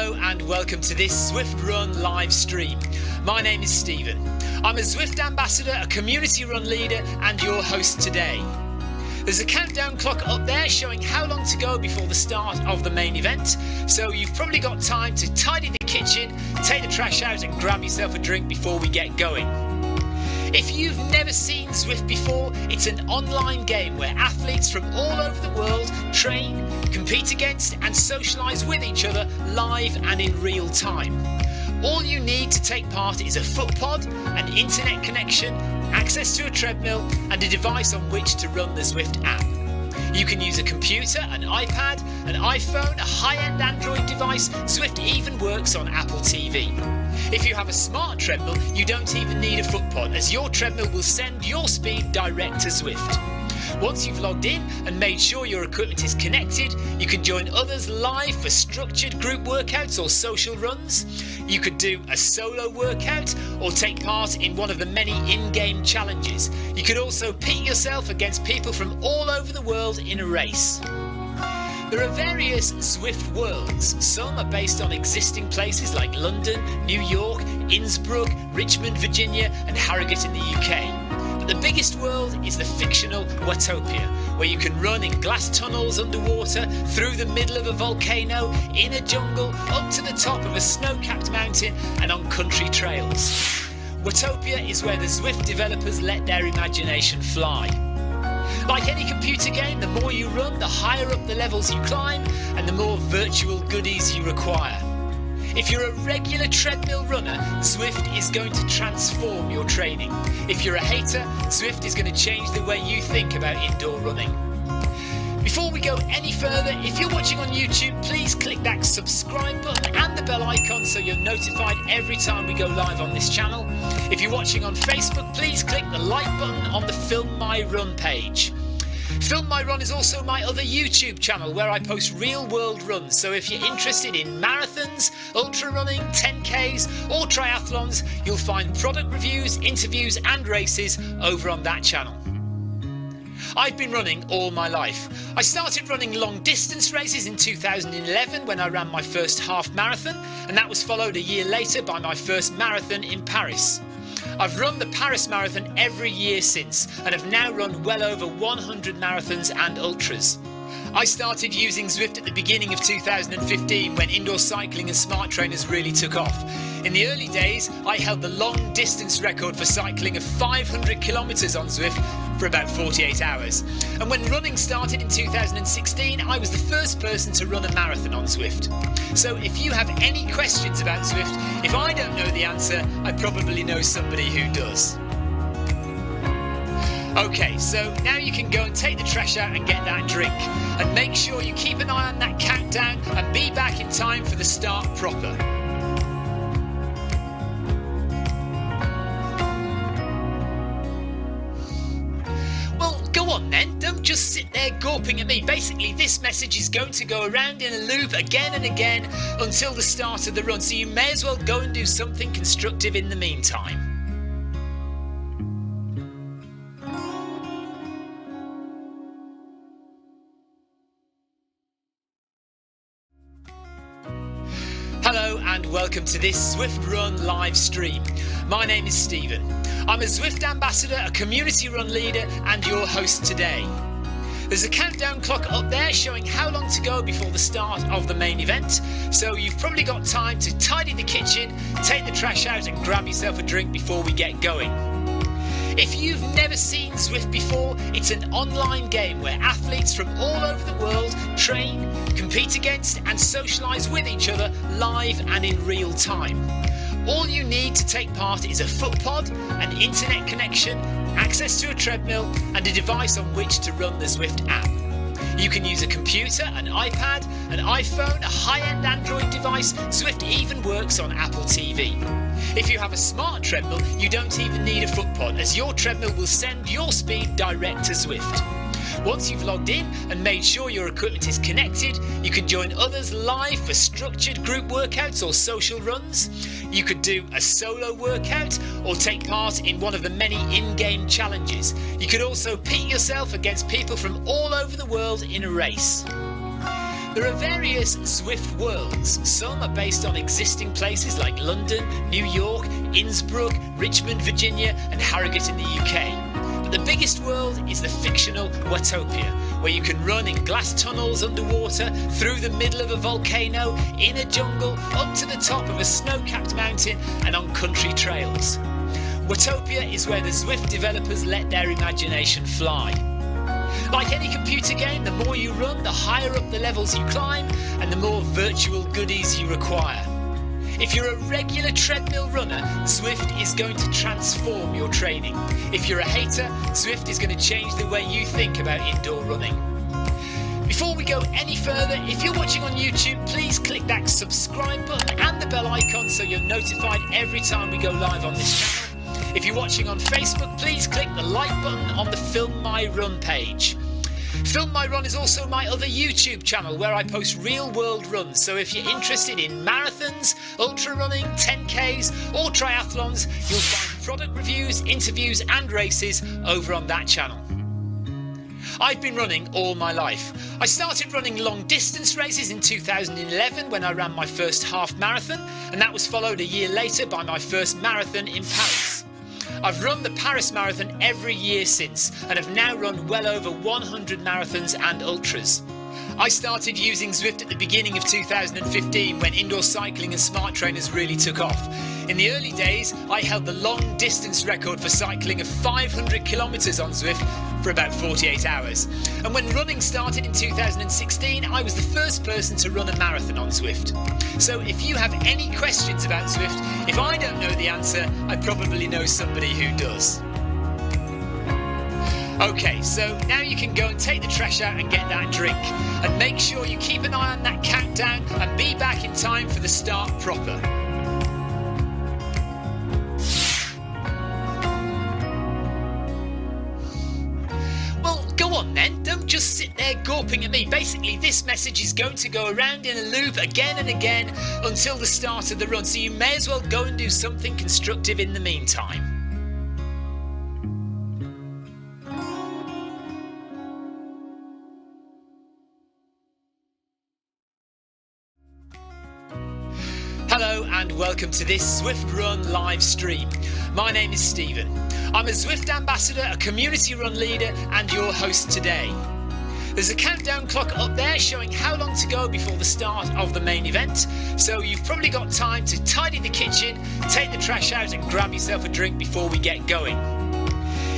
Hello and welcome to this Zwift Run live stream. My name is Stephen. I'm a Zwift ambassador, a community run leader and your host today. There's a countdown clock up there showing how long to go before the start of the main event, so you've probably got time to tidy the kitchen, take the trash out and grab yourself a drink before we get going. If you've never seen Zwift before, it's an online game where athletes from all over the world train, compete against and socialise with each other live and in real time. All you need to take part is a foot pod, an internet connection, access to a treadmill and a device on which to run the Zwift app. You can use a computer, an iPad, an iPhone, a high-end Android device. Zwift even works on Apple TV. If you have a smart treadmill, you don't even need a foot pod, as your treadmill will send your speed direct to Zwift. Once you've logged in and made sure your equipment is connected, you can join others live for structured group workouts or social runs. You could do a solo workout or take part in one of the many in-game challenges. You could also pit yourself against people from all over the world in a race. There are various Zwift worlds. Some are based on existing places like London, New York, Innsbruck, Richmond, Virginia and Harrogate in the UK. But the biggest world is the fictional Watopia, where you can run in glass tunnels underwater, through the middle of a volcano, in a jungle, up to the top of a snow-capped mountain and on country trails. Watopia is where the Zwift developers let their imagination fly. Like any computer game, the more you run, the higher up the levels you climb and the more virtual goodies you require. If you're a regular treadmill runner, Zwift is going to transform your training. If you're a hater, Zwift is going to change the way you think about indoor running. Before we go any further, if you're watching on YouTube, please click that subscribe button and the bell icon so you're notified every time we go live on this channel. If you're watching on Facebook, please click the like button on the Film My Run page. Film My Run is also my other YouTube channel where I post real world runs, so if you're interested in marathons, ultra running, 10Ks or triathlons, you'll find product reviews, interviews and races over on that channel. I've been running all my life. I started running long distance races in 2011 when I ran my first half marathon, and that was followed a year later by my first marathon in Paris. I've run the Paris Marathon every year since and have now run well over 100 marathons and ultras. I started using Zwift at the beginning of 2015 when indoor cycling and smart trainers really took off. In the early days, I held the long distance record for cycling of 500 kilometres on Zwift for about 48 hours. And when running started in 2016, I was the first person to run a marathon on Zwift. So if you have any questions about Zwift, if I don't know the answer, I probably know somebody who does. Okay, so now you can go and take the trash out and get that drink. And make sure you keep an eye on that countdown and be back in time for the start proper. Well, go on then, don't just sit there gawping at me. Basically, this message is going to go around in a loop again and again until the start of the run, so you may as well go and do something constructive in the meantime. Hello and welcome to this Zwift Run live stream. My name is Stephen. I'm a Zwift ambassador, a community run leader and your host today. There's a countdown clock up there showing how long to go before the start of the main event, so you've probably got time to tidy the kitchen, take the trash out and grab yourself a drink before we get going. If you've never seen Zwift before, it's an online game where athletes from all over the world train, compete against and socialise with each other live and in real time. All you need to take part is a foot pod, an internet connection, access to a treadmill and a device on which to run the Zwift app. You can use a computer, an iPad, an iPhone, a high-end Android device. Zwift even works on Apple TV. If you have a smart treadmill, you don't even need a foot pod, as your treadmill will send your speed direct to Zwift. Once you've logged in and made sure your equipment is connected, you can join others live for structured group workouts or social runs. You could do a solo workout or take part in one of the many in-game challenges. You could also pit yourself against people from all over the world in a race. There are various Zwift worlds. Some are based on existing places like London, New York, Innsbruck, Richmond, Virginia and Harrogate in the UK. But the biggest world is the fictional Watopia, where you can run in glass tunnels underwater, through the middle of a volcano, in a jungle, up to the top of a snow-capped mountain and on country trails. Watopia is where the Zwift developers let their imagination fly. Like any computer game, the more you run, the higher up the levels you climb and the more virtual goodies you require. If you're a regular treadmill runner, Zwift is going to transform your training. If you're a hater, Zwift is going to change the way you think about indoor running. Before we go any further, if you're watching on YouTube, please click that subscribe button and the bell icon so you're notified every time we go live on this channel. If you're watching on Facebook, please click the like button on the Film My Run page. Film My Run is also my other YouTube channel where I post real world runs, so if you're interested in marathons, ultra running, 10Ks or triathlons, you'll find product reviews, interviews and races over on that channel. I've been running all my life. I started running long distance races in 2011 when I ran my first half marathon, and that was followed a year later by my first marathon in Paris. I've run the Paris Marathon every year since and have now run well over 100 marathons and ultras. I started using Zwift at the beginning of 2015 when indoor cycling and smart trainers really took off. In the early days, I held the long distance record for cycling of 500 kilometres on Zwift for about 48 hours. And when running started in 2016, I was the first person to run a marathon on Zwift. So if you have any questions about Zwift, if I don't know the answer, I probably know somebody who does. Okay, so now you can go and take the trash out and get that drink. And make sure you keep an eye on that countdown and be back in time for the start proper. Well, go on then, don't just sit there gawping at me. Basically, this message is going to go around in a loop again and again until the start of the run, so you may as well go and do something constructive in the meantime. Hello and welcome to this Zwift Run live stream. My name is Stephen. I'm a Zwift ambassador, a community run leader and your host today. There's a countdown clock up there showing how long to go before the start of the main event, so you've probably got time to tidy the kitchen, take the trash out and grab yourself a drink before we get going.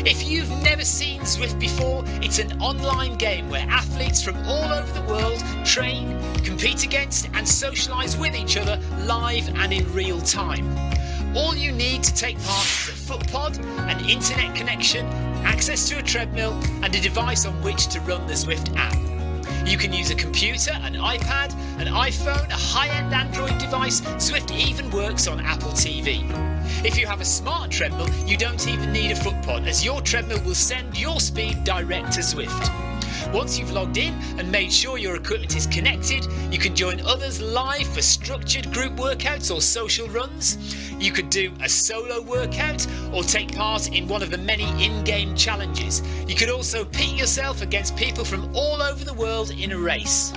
If you've never seen Zwift before, it's an online game where athletes from all over the world train, compete against and socialise with each other live and in real time. All you need to take part is a foot pod, an internet connection, access to a treadmill and a device on which to run the Zwift app. You can use a computer, an iPad, an iPhone, a high-end Android device. Zwift even works on Apple TV. If you have a smart treadmill, you don't even need a foot pod, as your treadmill will send your speed direct to Zwift. Once you've logged in and made sure your equipment is connected, you can join others live for structured group workouts or social runs. You could do a solo workout or take part in one of the many in-game challenges. You could also pit yourself against people from all over the world in a race.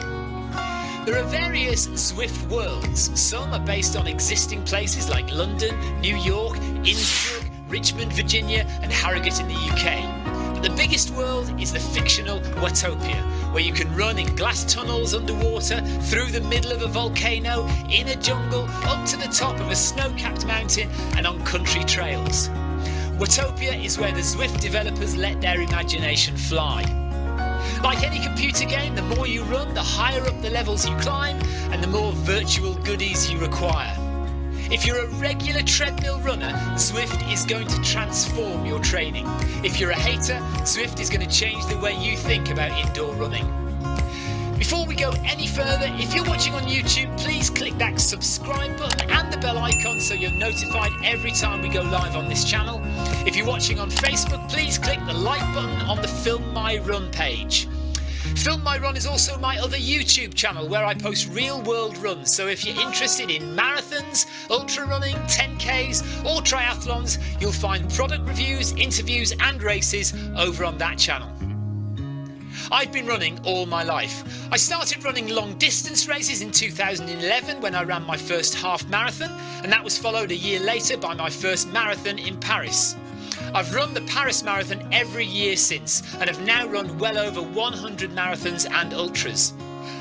There are various Zwift worlds. Some are based on existing places like London, New York, Innsbruck, Richmond, Virginia and Harrogate in the UK. But the biggest world is the fictional Watopia, where you can run in glass tunnels underwater, through the middle of a volcano, in a jungle, up to the top of a snow-capped mountain and on country trails. Watopia is where the Zwift developers let their imagination fly. Like any computer game, the more you run, the higher up the levels you climb and the more virtual goodies you require. If you're a regular treadmill runner, Zwift is going to transform your training. If you're a hater, Zwift is going to change the way you think about indoor running. Before we go any further, if you're watching on YouTube, please click that subscribe button and the bell icon so you're notified every time we go live on this channel. If you're watching on Facebook, please click the like button on the Film My Run page. Film My Run is also my other YouTube channel where I post real world runs, so if you're interested in marathons, ultra running, 10Ks or triathlons, you'll find product reviews, interviews and races over on that channel. I've been running all my life. I started running long distance races in 2011 when I ran my first half marathon, and that was followed a year later by my first marathon in Paris. I've run the Paris Marathon every year since and have now run well over 100 marathons and ultras.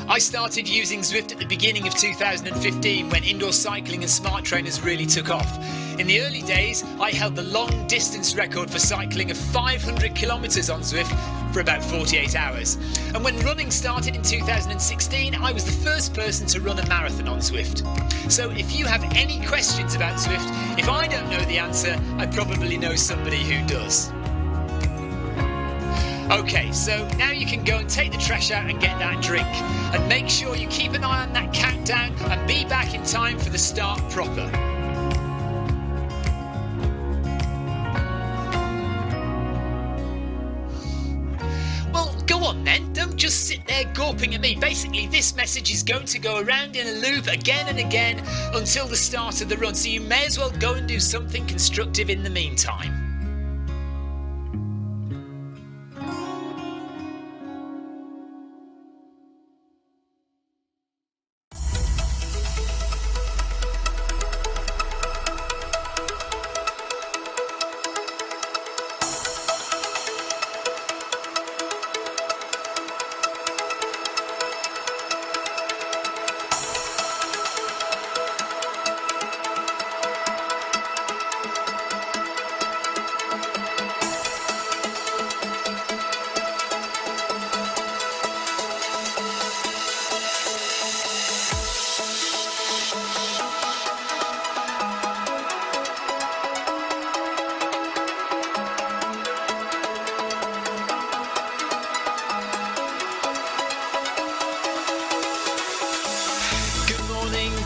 I started using Zwift at the beginning of 2015 when indoor cycling and smart trainers really took off. In the early days, I held the long distance record for cycling of 500 kilometres on Zwift for about 48 hours. And when running started in 2016, I was the first person to run a marathon on Zwift. So if you have any questions about Zwift, if I don't know the answer, I probably know somebody who does. Okay, so now you can go and take the trash out and get that drink. And make sure you keep an eye on that countdown and be back in time for the start proper. Well, go on then, don't just sit there gawping at me. Basically, this message is going to go around in a loop again and again until the start of the run, so you may as well go and do something constructive in the meantime.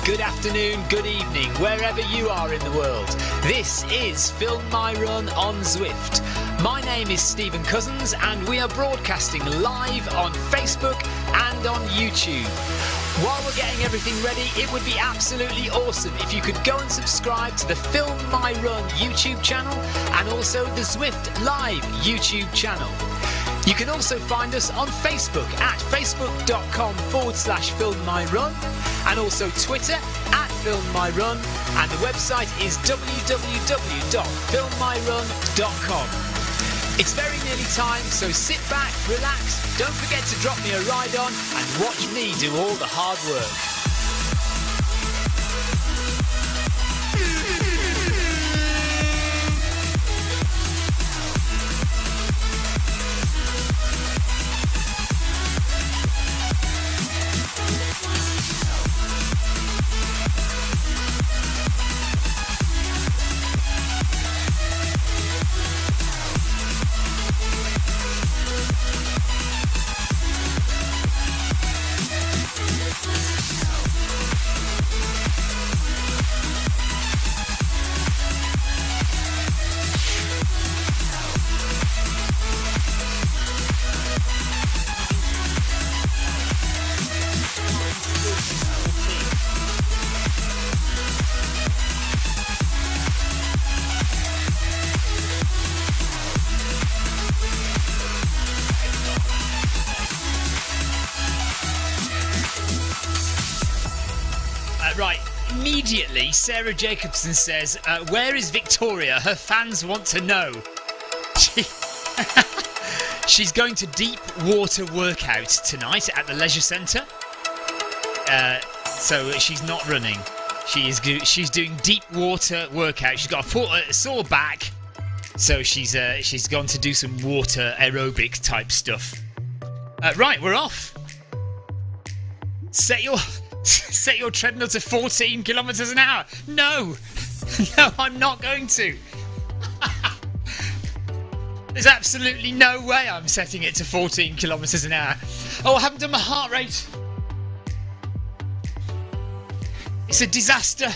Good afternoon, good evening, wherever you are in the world. This is Film My Run on Zwift. My name is Stephen Cousins and we are broadcasting live on Facebook and on YouTube. While we're getting everything ready, it would be absolutely awesome if you could go and subscribe to the Film My Run YouTube channel and also the Zwift Live YouTube channel. You can also find us on Facebook at facebook.com/filmmyrun and also Twitter at filmmyrun, and the website is www.filmmyrun.com. It's very nearly time, so sit back, relax, don't forget to drop me a ride on and watch me do all the hard work. Right, immediately Sarah Jacobson says, where is Victoria? Her fans want to know. She's going to deep water workout tonight at the leisure centre. So she's not running. She's doing deep water workout. She's got a sore back, so she's gone to do some water aerobic type stuff. Right, we're off. Set your treadmill to 14 kilometres an hour. No, I'm not going to. There's absolutely no way I'm setting it to 14 kilometres an hour. Oh, I haven't done my heart rate. It's a disaster.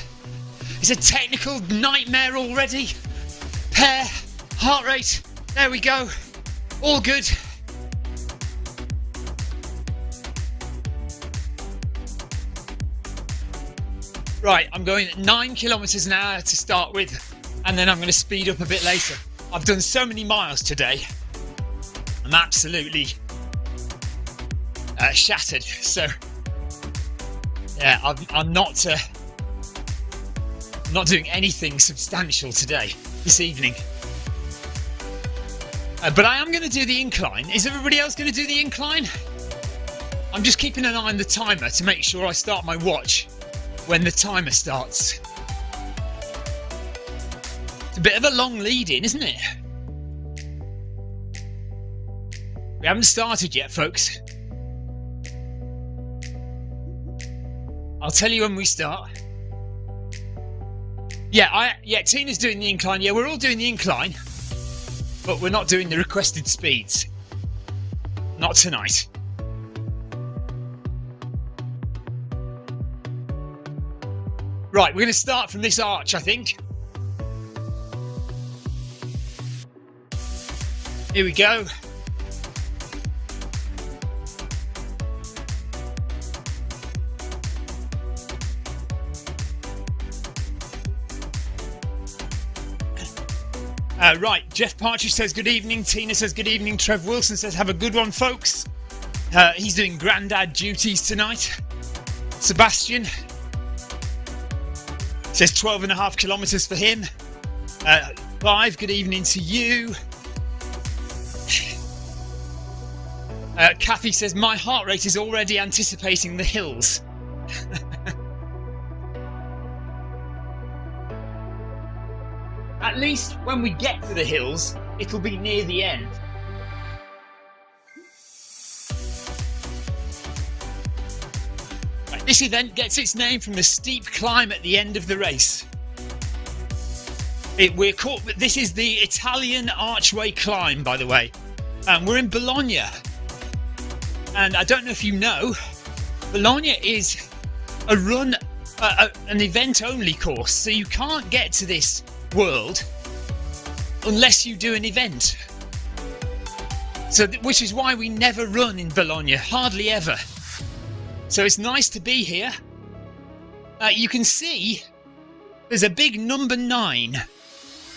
It's a technical nightmare already. Pair, heart rate. There we go. All good. Right, I'm going at 9 kilometres an hour to start with, and then I'm going to speed up a bit later. I've done so many miles today. I'm absolutely shattered. So yeah, I'm not doing anything substantial this evening. But I am going to do the incline. Is everybody else going to do the incline? I'm just keeping an eye on the timer to make sure I start my watch when the timer starts. It's a bit of a long lead in, isn't it? We haven't started yet, folks. I'll tell you when we start. Yeah, Tina's doing the incline. Yeah, we're all doing the incline, but we're not doing the requested speeds. Not tonight. Right, we're going to start from this arch, I think. Here we go. Right, Jeff Partridge says good evening. Tina says good evening. Trev Wilson says have a good one, folks. He's doing granddad duties tonight. Sebastian says 12.5 kilometres for him. Clive, good evening to you. Kathy says my heart rate is already anticipating the hills. At least when we get to the hills, it'll be near the end. Right, this event gets its name from the steep climb at the end of the race. This is the Italian Archway climb, by the way. We're in Bologna. And I don't know if you know, Bologna is an event-only course, so you can't get to this world unless you do an event. So, which is why we never run in Bologna, hardly ever. So it's nice to be here. You can see there's a big number 9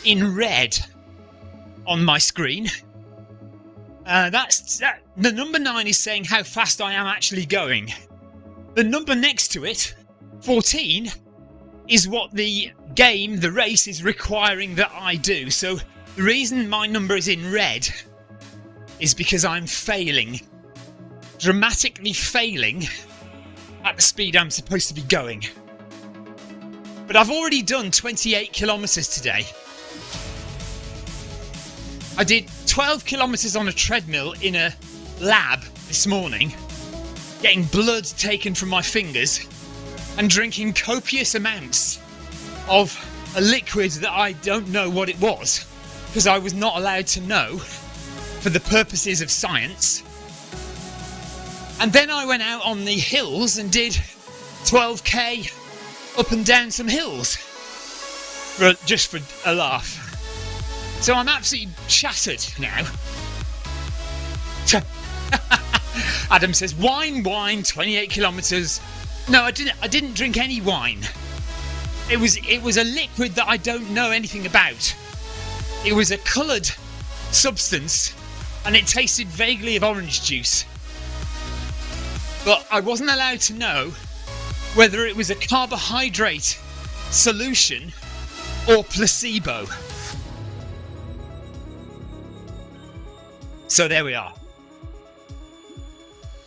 in red on my screen. The number 9 is saying how fast I am actually going. The number next to it, 14, is what the race is requiring that I do. So the reason my number is in red is because I'm failing, dramatically failing at the speed I'm supposed to be going. But I've already done 28 kilometres today. I did 12 kilometres on a treadmill in a lab this morning, getting blood taken from my fingers and drinking copious amounts of a liquid that I don't know what it was, because I was not allowed to know for the purposes of science. And then I went out on the hills and did 12k up and down some hills, just for a laugh. So I'm absolutely shattered now. Adam says, wine, 28 kilometres. No, I didn't drink any wine. It was a liquid that I don't know anything about. It was a coloured substance and it tasted vaguely of orange juice. But I wasn't allowed to know whether it was a carbohydrate solution or placebo. So there we are.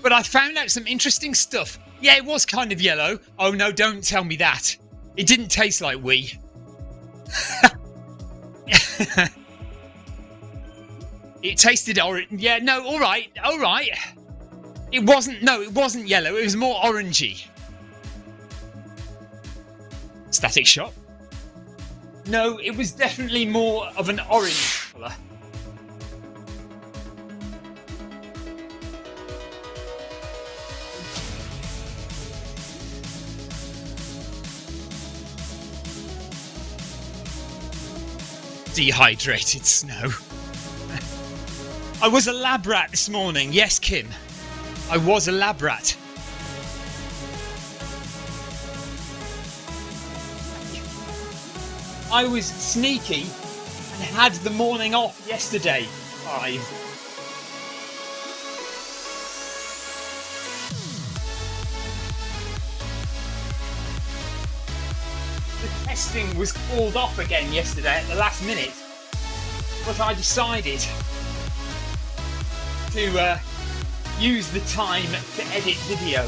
But I found out some interesting stuff. Yeah, it was kind of yellow. Oh no, don't tell me that. It didn't taste like wee. It tasted orange. Yeah, no, all right. It wasn't yellow. It was more orangey. Static Shock. No, it was definitely more of an orange colour. Dehydrated snow. I was a lab rat this morning. Yes, Kim. I was a lab rat. I was sneaky and had the morning off yesterday. the testing was called off again yesterday at the last minute, but I decided to use the time to edit video.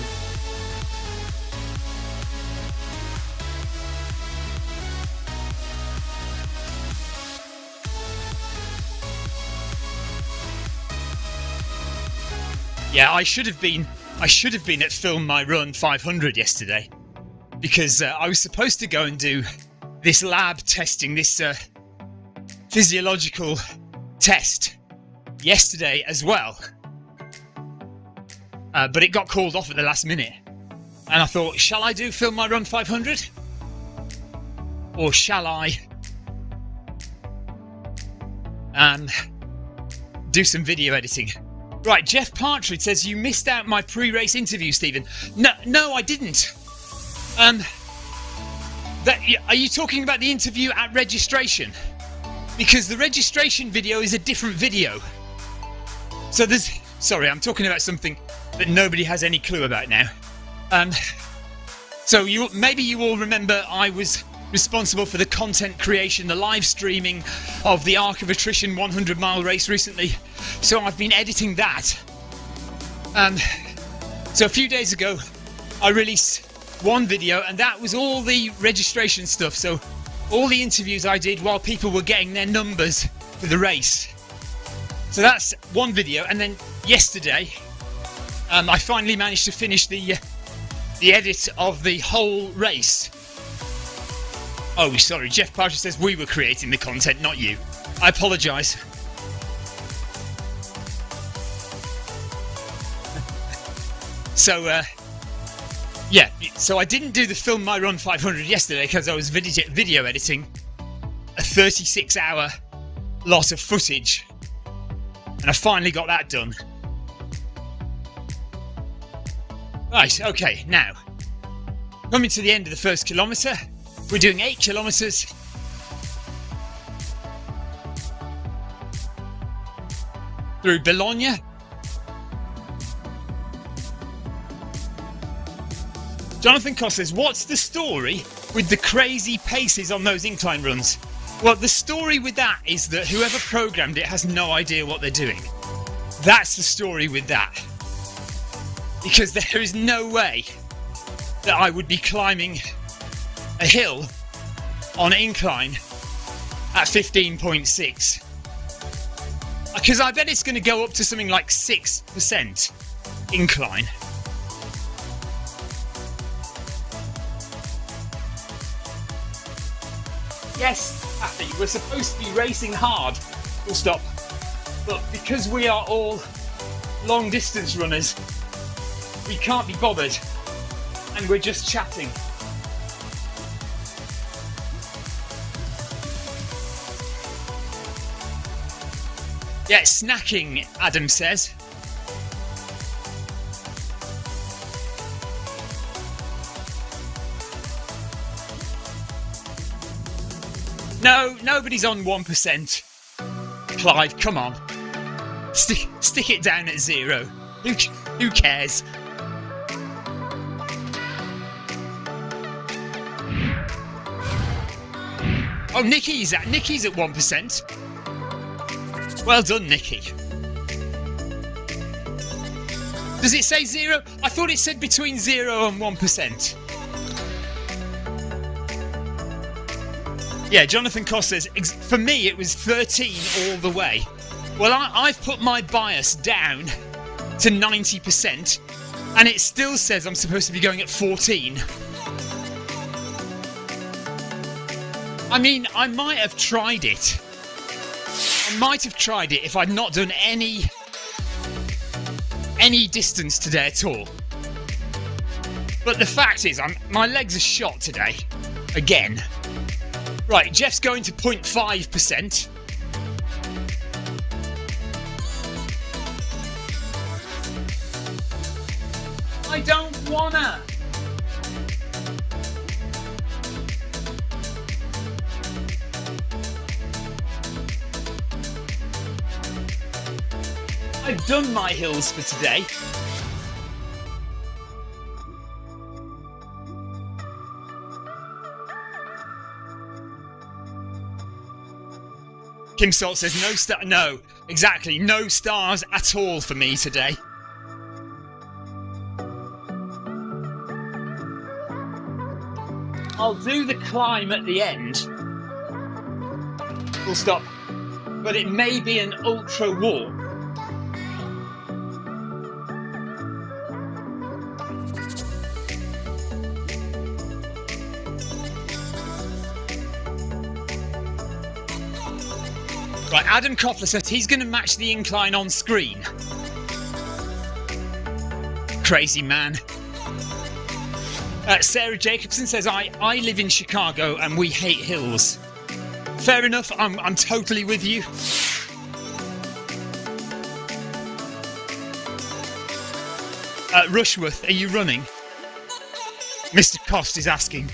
Yeah, I should have been at Film My Run 500 yesterday, because I was supposed to go and do this lab testing, this physiological test yesterday as well, but it got called off at the last minute, and I thought, shall I do Film My Run 500 or shall I do some video editing? Right, Jeff Partridge says, you missed out my pre-race interview, Stephen. No, I didn't. Are you talking about the interview at registration? Because the registration video is a different video. So sorry, I'm talking about something that nobody has any clue about now. So maybe you all remember I was responsible for the content creation, the live streaming of the Arc of Attrition 100-mile race recently. So I've been editing that. So a few days ago, I released one video, and that was all the registration stuff. So all the interviews I did while people were getting their numbers for the race. So that's one video. And then yesterday, I finally managed to finish the edit of the whole race. Oh, sorry, Jeff Partridge says we were creating the content, not you. I apologise. So, yeah, so I didn't do the Film My Run 500 yesterday because I was video editing a 36-hour lot of footage, and I finally got that done. Right, okay, now, coming to the end of the first kilometre. We're doing 8 kilometres. Through Bologna. Jonathan Coss says, what's the story with the crazy paces on those incline runs? Well, the story with that is that whoever programmed it has no idea what they're doing. That's the story with that. Because there is no way that I would be climbing a hill on incline at 15.6, because I bet it's going to go up to something like 6% incline. Yes, Kathy, we're supposed to be racing hard, full stop, but because we are all long distance runners, we can't be bothered, and we're just chatting. Yeah, snacking, Adam says. No, nobody's on 1%. Clive, come on. Stick it down at 0. Who cares? Oh, Nikki's at 1%. Well done, Nikki. Does it say 0? I thought it said between 0 and 1%. Yeah, Jonathan Coss says, for me it was 13 all the way. Well, I've put my bias down to 90%, and it still says I'm supposed to be going at 14. I mean, I might have tried it. I might have tried it if I'd not done any distance today at all. But the fact is, my legs are shot today. Again. Right, Jeff's going to 0.5%. I don't wanna. I've done my hills for today. Kim Salt says no star. No, exactly, no stars at all for me today. I'll do the climb at the end. Full stop. But it may be an ultra walk. Right, Adam Koffler said he's going to match the incline on screen. Crazy man. Sarah Jacobson says, I live in Chicago and we hate hills. Fair enough, I'm totally with you. Rushworth, are you running? Mr. Cost is asking.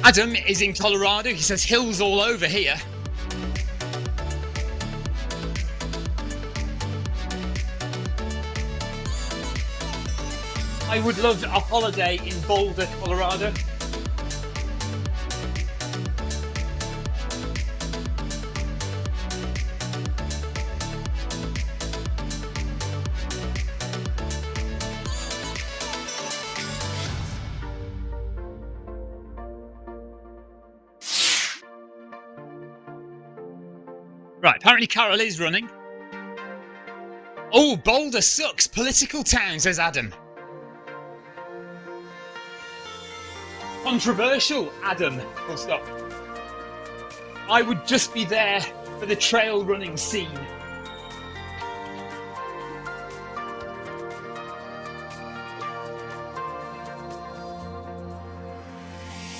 Adam is in Colorado. He says hills all over here. I would love a holiday in Boulder, Colorado. Right, apparently Carol is running. Oh, Boulder sucks. Political town, says Adam. Controversial, Adam. Full stop. I would just be there for the trail running scene.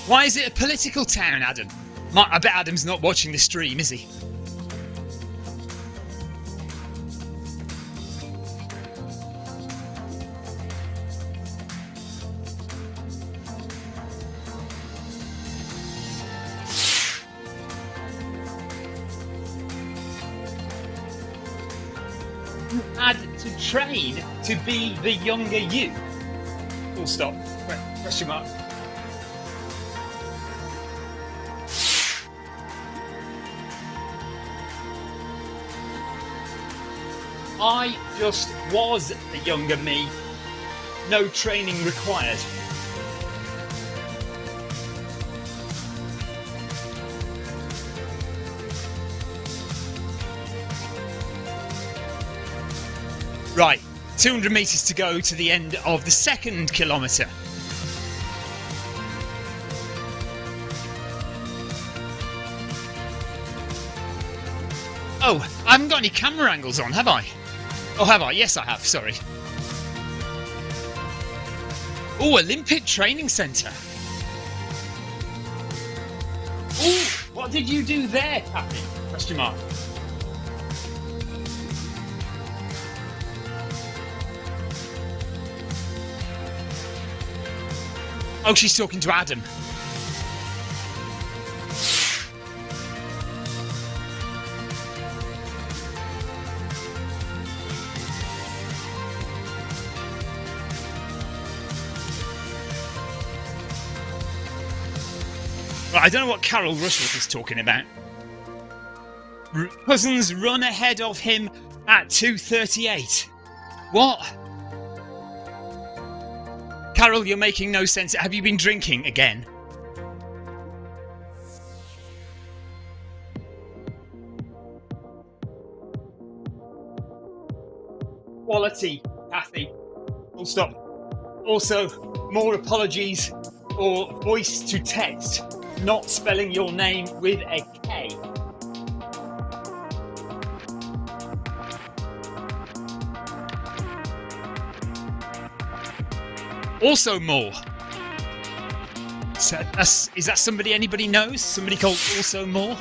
Why is it a political town, Adam? I bet Adam's not watching the stream, is he? Had to train to be the younger you. Full stop. Question mark. I just was the younger me. No training required. Right, 200 metres to go to the end of the second kilometre. Oh, I haven't got any camera angles on, have I? Oh, have I? Yes, I have, sorry. Oh, Olympic Training Centre. Oh, what did you do there, Kathy? Question mark. Oh, she's talking to Adam. Right, I don't know what Carol Rushworth is talking about. Cousins run ahead of him at 2:38. What? Carol, you're making no sense. Have you been drinking again? Quality, Kathy. Full stop. Also, more apologies for voice to text, not spelling your name with a K. Also more. So, is that somebody anybody knows? Somebody called Also More?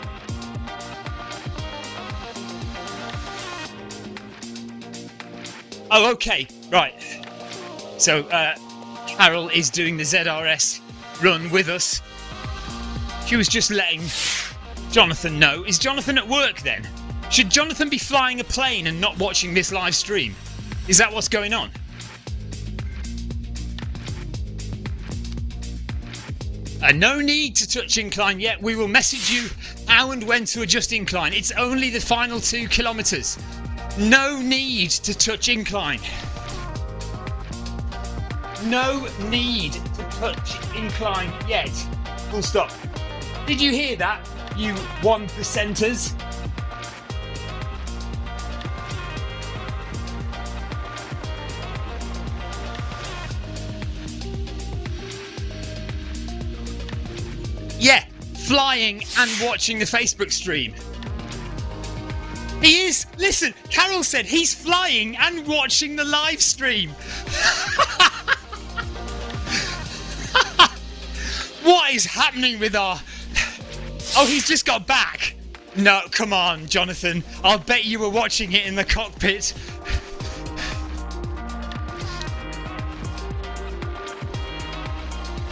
Oh, okay. Right. So, Carol is doing the ZRS run with us. She was just letting Jonathan know. Is Jonathan at work then? Should Jonathan be flying a plane and not watching this live stream? Is that what's going on? No need to touch incline yet. We will message you how and when to adjust incline. It's only the final 2 kilometres. No need to touch incline. No need to touch incline yet. Full stop. Did you hear that, you 1%ers? Yeah, flying and watching the Facebook stream. He is. Listen, Carol said he's flying and watching the live stream. What is happening with our... Oh, he's just got back. No, come on, Jonathan. I'll bet you were watching it in the cockpit.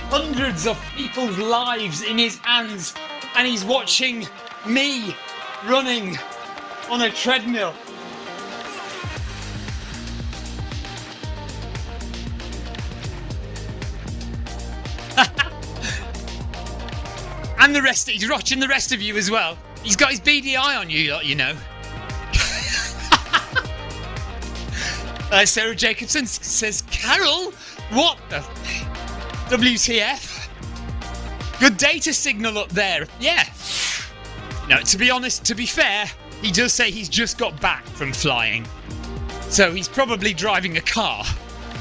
Hundreds of people's lives in his hands, and he's watching me running on a treadmill. And the rest, he's watching the rest of you as well. He's got his BDI on you, you know. Sarah Jacobson says, Carol, what the WTF? Good data signal up there. Yeah. No, to be honest, to be fair, he does say he's just got back from flying. So he's probably driving a car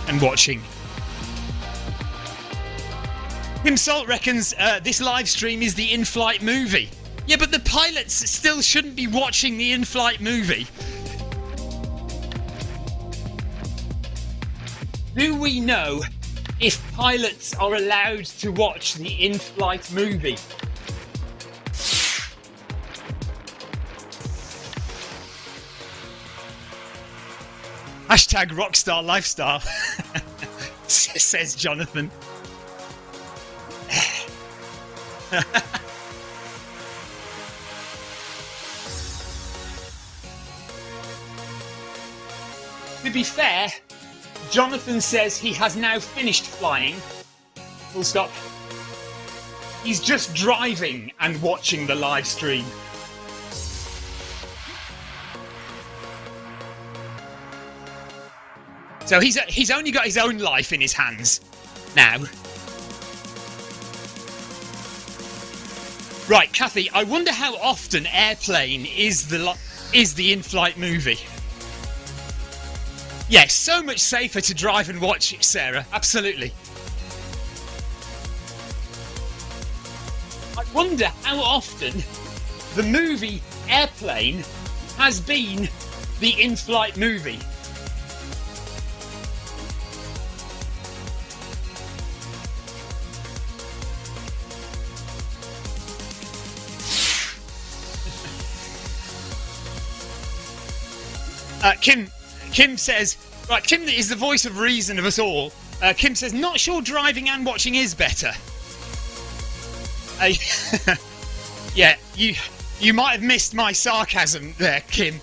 and watching. Tim Salt reckons this live stream is the in-flight movie. Yeah, but the pilots still shouldn't be watching the in-flight movie. Do we know if pilots are allowed to watch the in-flight movie? Hashtag rockstar lifestyle, says Jonathan. To be fair, Jonathan says he has now finished flying. Full stop. He's just driving and watching the live stream. So he's only got his own life in his hands now. Right, Kathy, I wonder how often Airplane is the in-flight movie. Yes, so much safer to drive and watch it, Sarah. Absolutely. I wonder how often the movie Airplane has been the in-flight movie. Kim says, right, Kim is the voice of reason of us all. Kim says, not sure driving and watching is better. Yeah, you might have missed my sarcasm there, Kim.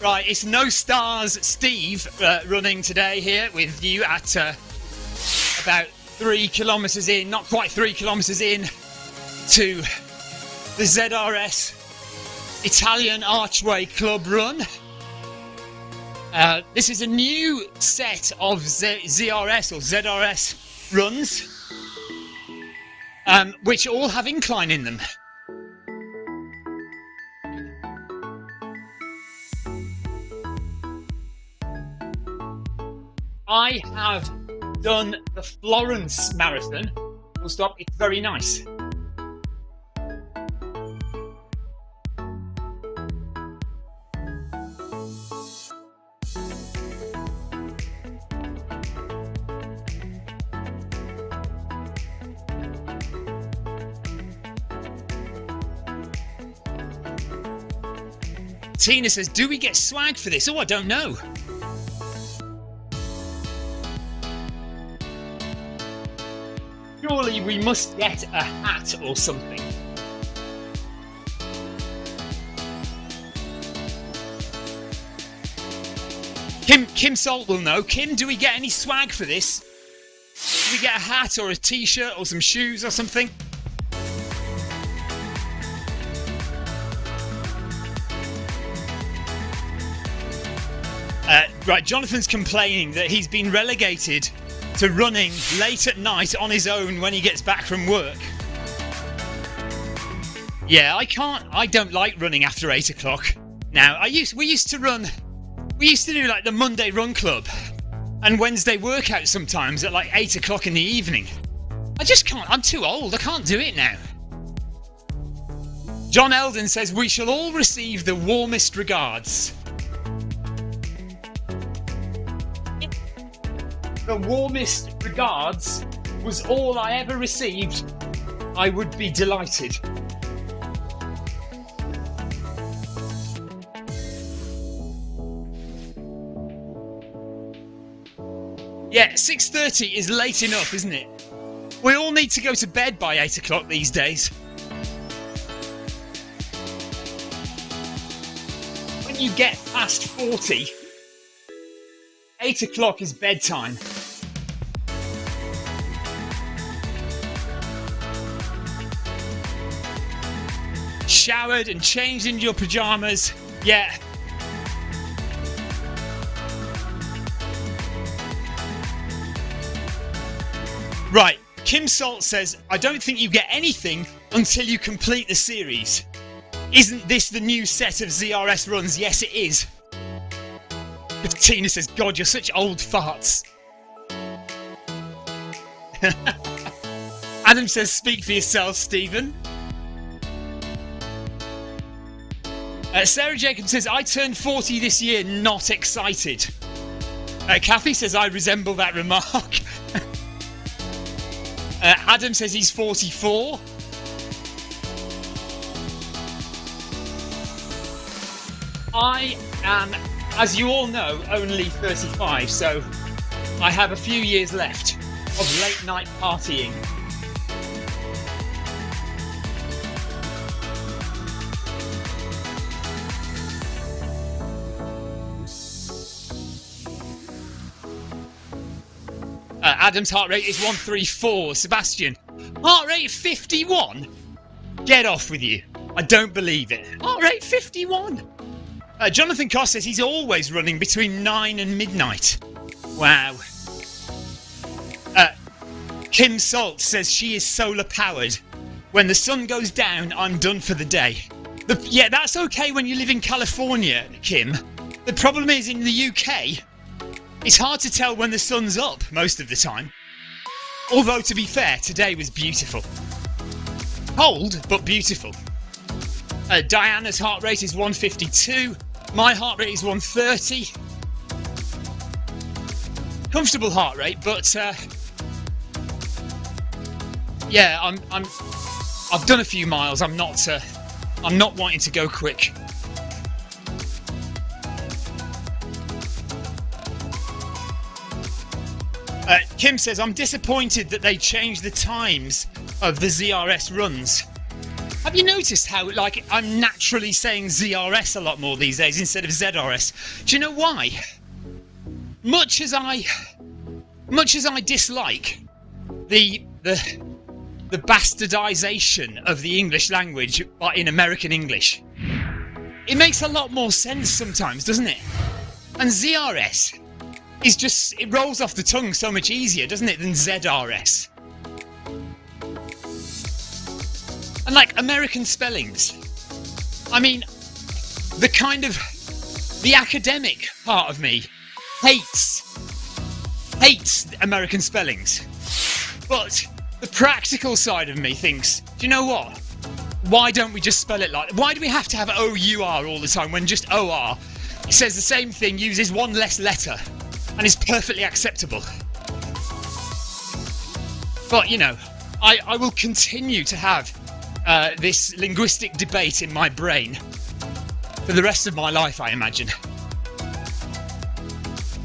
Right, it's No Stars Steve running today here with you at about 3 kilometres in, not quite 3 kilometres in, to the ZRS Italian Archway Club run. This is a new set of ZRS or ZRS runs, which all have incline in them. I have done the Florence Marathon. Full stop. It's very nice. Tina says, do we get swag for this? Oh, I don't know. Surely we must get a hat or something. Kim Salt will know. Kim, do we get any swag for this? Do we get a hat or a t-shirt or some shoes or something? Right, Jonathan's complaining that he's been relegated to running late at night on his own when he gets back from work. Yeah, I don't like running after 8 o'clock. Now, we used to do like the Monday Run Club and Wednesday workout sometimes at like 8 o'clock in the evening. I just can't, I'm too old, I can't do it now. John Eldon says, we shall all receive the warmest regards. The warmest regards was all I ever received, I would be delighted. Yeah, 6:30 is late enough, isn't it? We all need to go to bed by 8 o'clock these days. When you get past 40, 8 o'clock is bedtime. Showered and changed into your pyjamas. Yeah. Right, Kim Salt says, I don't think you get anything until you complete the series. Isn't this the new set of ZRS runs? Yes, it is. Tina says, God, you're such old farts. Adam says, speak for yourself, Stephen. Sarah Jacobs says, I turned 40 this year, not excited. Kathy says, I resemble that remark. Adam says he's 44. I am, as you all know, only 35, so I have a few years left of late night partying. Adam's heart rate is 134. Sebastian, heart rate 51? Get off with you. I don't believe it. Heart rate 51. Jonathan Cost says he's always running between 9 and midnight. Wow. Kim Salt says she is solar powered. When the sun goes down, I'm done for the day. Yeah, that's okay when you live in California, Kim. The problem is in the UK, it's hard to tell when the sun's up most of the time. Although, to be fair, today was beautiful. Cold, but beautiful. Diana's heart rate is 152. My heart rate is 130. Comfortable heart rate, but yeah, I've done a few miles. I'm not wanting to go quick. Kim says, I'm disappointed that they changed the times of the ZRS runs. Have you noticed how, like, I'm naturally saying ZRS a lot more these days instead of ZRS? Do you know why? Much as I dislike the bastardization of the English language in American English, it makes a lot more sense sometimes, doesn't it? And ZRS is just, it rolls off the tongue so much easier, doesn't it, than ZRS? And like American spellings, I mean, the academic part of me hates American spellings, but the practical side of me thinks, do you know what? Why don't we just spell it like, why do we have to have O-U-R all the time when just O-R? It says the same thing, uses one less letter, and is perfectly acceptable. But, you know, I will continue to have this linguistic debate in my brain for the rest of my life, I imagine.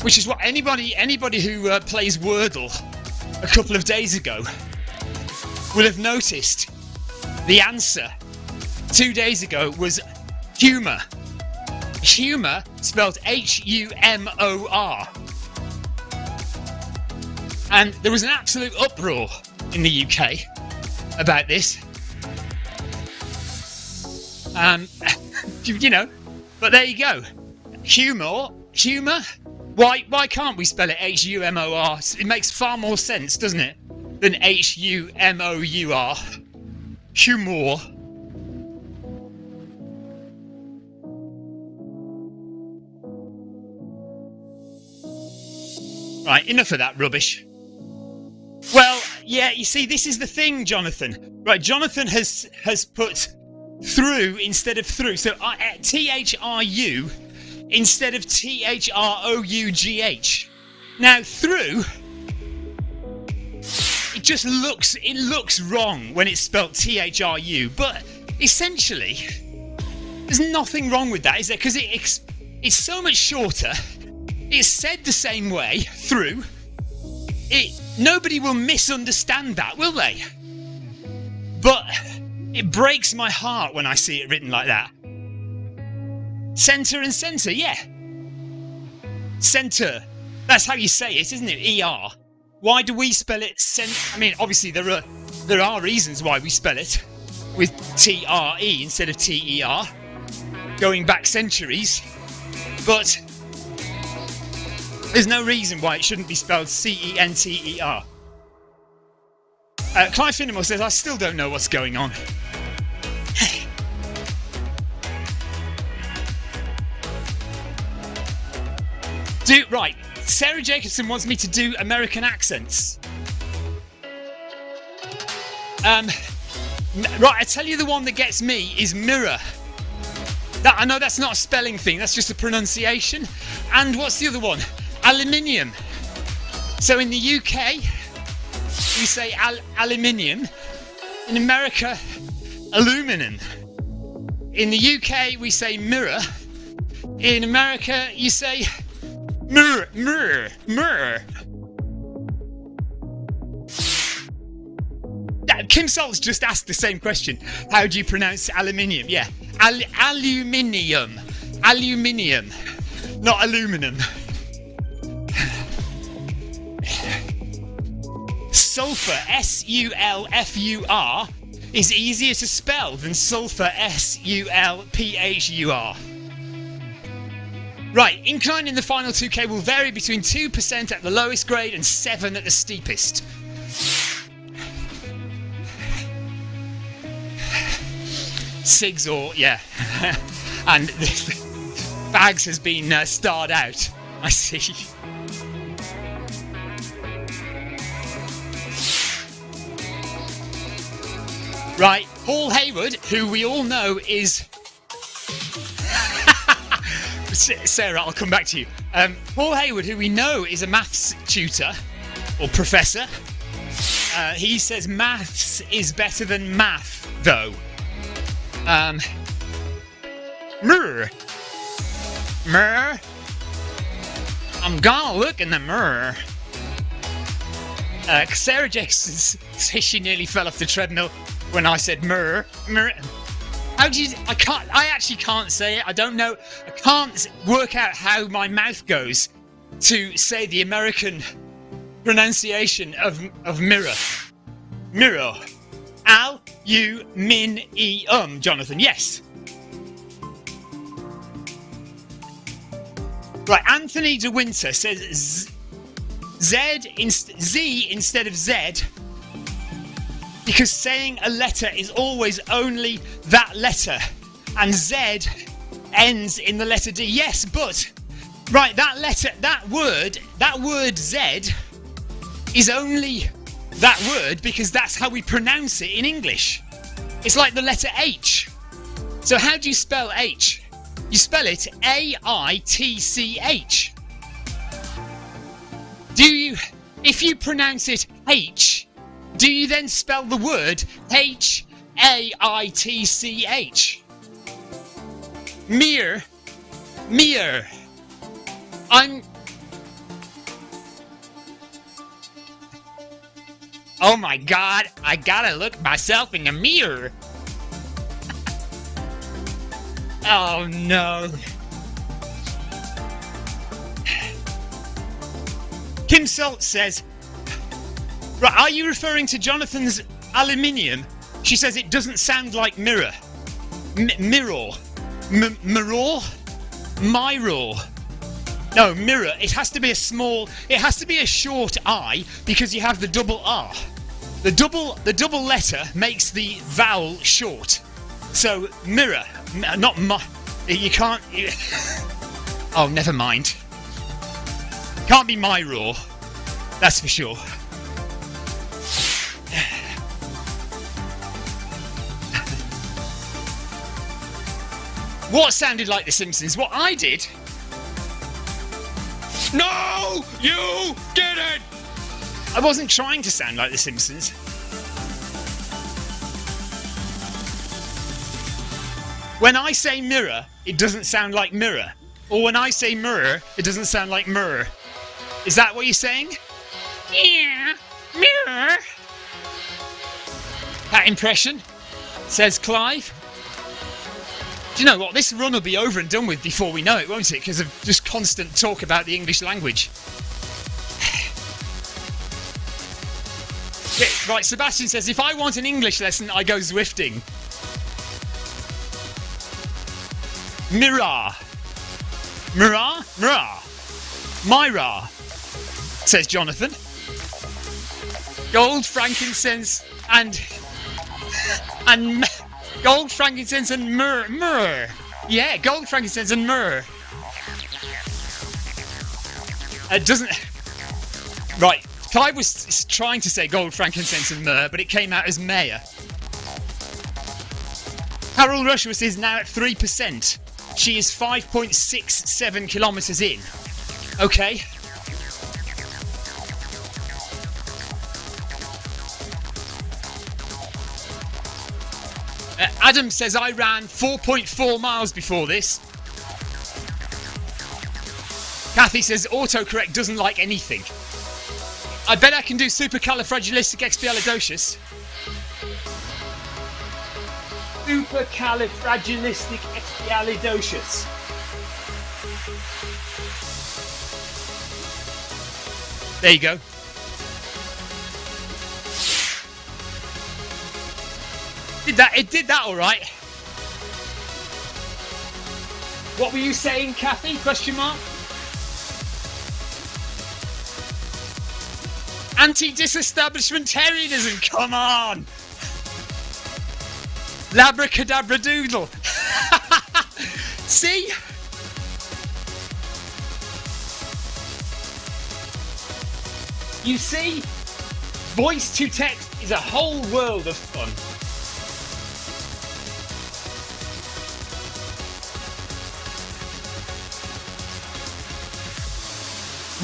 Which is what anybody who plays Wordle a couple of days ago will have noticed. The answer 2 days ago was humour. Humour spelled H-U-M-O-R. And there was an absolute uproar in the UK about this. You know, but there you go. Humour? Why can't we spell it H-U-M-O-R? It makes far more sense, doesn't it, than H-U-M-O-U-R. Humour. Right, enough of that rubbish. Well, yeah, you see, this is the thing, Jonathan. Right, Jonathan has put through instead of through. So T-H-R-U instead of T-H-R-O-U-G-H. Now, through, it looks wrong when it's spelled T-H-R-U, but essentially, there's nothing wrong with that, is there? Because it's so much shorter. It's said the same way, through. Nobody will misunderstand that, will they? But it breaks my heart when I see it written like that. Centre and centre, yeah. Centre. That's how you say it, isn't it? E-R. Why do we spell it I mean, obviously there are reasons why we spell it with T-R-E instead of T-E-R, going back centuries, but there's no reason why it shouldn't be spelled C-E-N-T-E-R. Clive Finnemore says, I still don't know what's going on. Right, Sarah Jacobson wants me to do American accents. Right, I tell you, the one that gets me is mirror. I know that's not a spelling thing, that's just a pronunciation. And what's the other one? Aluminium. So in the UK, we say aluminium. In America, aluminum. In the UK, we say mirror. In America, you say mirror. Kim Salt's just asked the same question. How do you pronounce aluminium? Yeah, aluminium. Aluminium, not aluminum. Sulfur, S-U-L-F-U-R, is easier to spell than sulfur, S-U-L-P-H-U-R. Right, incline in the final 2K will vary between 2% at the lowest grade and 7 at the steepest. Sigs or, yeah. And Bags has been starred out, I see. Right, Paul Hayward, who we all know is... Sarah, I'll come back to you. Paul Hayward, who we know is a maths tutor or professor, he says maths is better than math, though. Mirror. I'm gonna look in the mirror. Sarah Jackson says she nearly fell off the treadmill when I said mirror. How do you... I actually can't say it. I don't know. I can't work out how my mouth goes to say the American pronunciation of mirror. Mirror. Al-U-min-e-um, Jonathan. Yes. Right, Anthony De Winter says Z instead of Z, because saying a letter is always only that letter, and Z ends in the letter D. Yes, but right, that word Z is only that word because that's how we pronounce it in English. It's like the letter H. So how do you spell H? You spell it A-I-T-C-H. If you pronounce it H, do you then spell the word H-A-I-T-C-H? Mere. Oh my God, I gotta look myself in the mirror. Oh no. Kim Salt says, right, are you referring to Jonathan's aluminium? She says it doesn't sound like mirror. Mirror. Mirror? Mirror. No, mirror. It has to be a short I because you have the double R. The double letter makes the vowel short. So, mirror. Not you can't... Oh, never mind. Can't be my raw. That's for sure. What sounded like The Simpsons? What I did? No! You didn't! I wasn't trying to sound like The Simpsons. When I say mirror, it doesn't sound like mirror. Or when I say mirror, it doesn't sound like mirror. Is that what you're saying? Yeah, mirror. That impression, says Clive. Do you know what? This run will be over and done with before we know it, won't it? Because of just constant talk about the English language. Yeah, right, Sebastian says, if I want an English lesson, I go Zwifting. Mirror. Mirror? Mirror. Myra, says Jonathan. Gold, frankincense, and gold, frankincense, and myrrh. Yeah, gold, frankincense, and myrrh. It doesn't... Right, Clive was trying to say gold, frankincense, and myrrh, but it came out as mayor. Carol Rushworth is now at 3%. She is 5.67 kilometres in. Okay. Adam says I ran 4.4 miles before this. Kathy says autocorrect doesn't like anything. I bet I can do supercalifragilisticexpialidocious. Supercalifragilisticexpialidocious. There you go. It did that all right. What were you saying, Kathy? Question mark. Anti-disestablishmentarianism, come on! Labracadabra doodle. See? You see? Voice to text is a whole world of fun.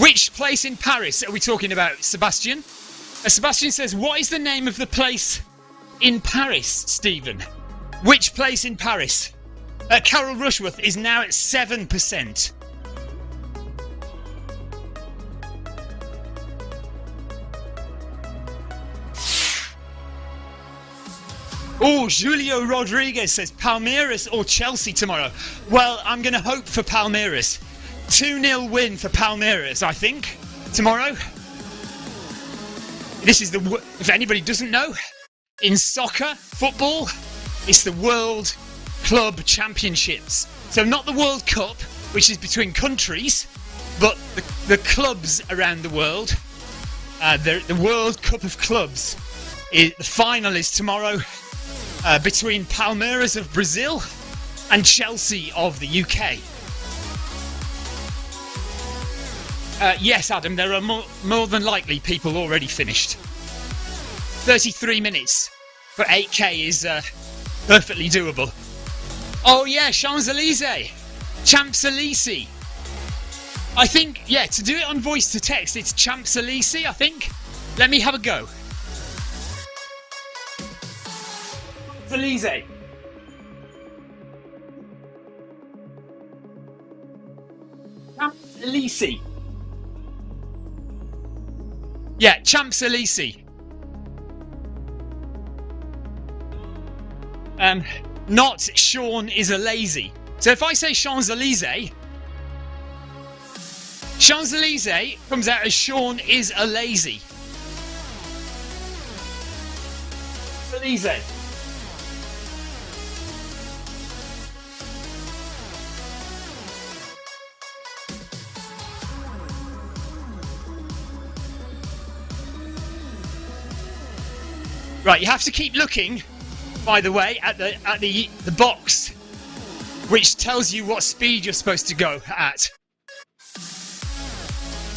Which place in Paris are we talking about, Sebastian? Sebastian says, what is the name of the place in Paris, Stephen? Which place in Paris? Carol Rushworth is now at 7%. Oh, Julio Rodriguez says Palmeiras or Chelsea tomorrow. Well, I'm going to hope for Palmeiras. 2-0 win for Palmeiras, I think, tomorrow. This is if anybody doesn't know, in soccer, football, it's the World Club Championships. So not the World Cup, which is between countries, but the clubs around the world. The World Cup of Clubs. The final is tomorrow between Palmeiras of Brazil and Chelsea of the UK. Yes, Adam, there are more than likely people already finished. 33 minutes for 8k is perfectly doable. Oh yeah, Champs-Élysées. Champs-Élysées. I think, yeah, to do it on voice to text, it's Champs-Élysées, I think. Let me have a go. Champs-Élysées. Champs-Élysées. Yeah, Champs-Élysées. Not Sean is a lazy. So if I say Champs-Élysées, Champs-Elysees comes out as Sean is a lazy. Elysees. Right, you have to keep looking, by the way, at the box, which tells you what speed you're supposed to go at.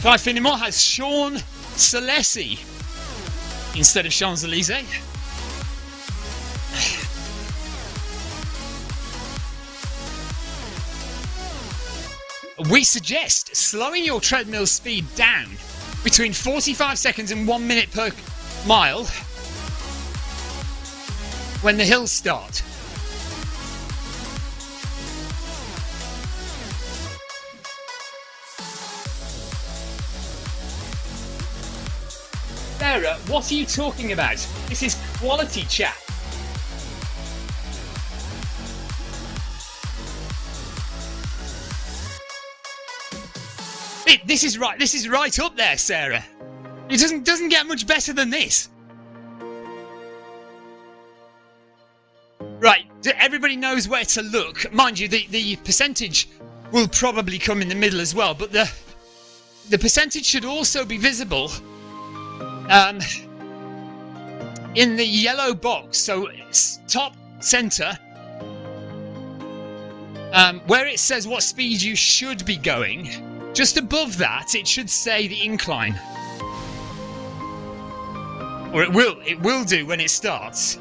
Clive Finnemore has Sean Salesi instead of Champs-Elysees. We suggest slowing your treadmill speed down between 45 seconds and 1 minute per mile when the hills start. Sarah, what are you talking about? This is quality chat. This is right. This is right up there, Sarah. It doesn't get much better than this. Right, everybody knows where to look. Mind you, the percentage will probably come in the middle as well, but the percentage should also be visible in the yellow box. So it's top center, where it says what speed you should be going. Just above that, it should say the incline. Or it will do when it starts.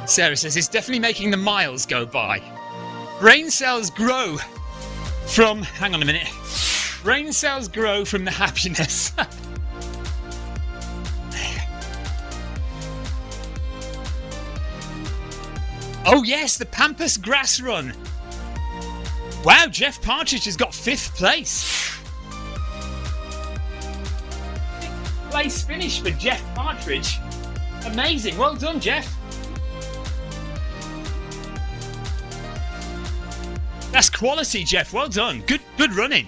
Sarah says it's definitely making the miles go by. Brain cells grow from... Hang on a minute. Brain cells grow from the happiness. Oh yes, the Pampas Grass Run. Wow, Jeff Partridge has got 5th place. 5th place finish for Jeff Partridge. Amazing, well done, Jeff. That's quality, Jeff, well done. Good running.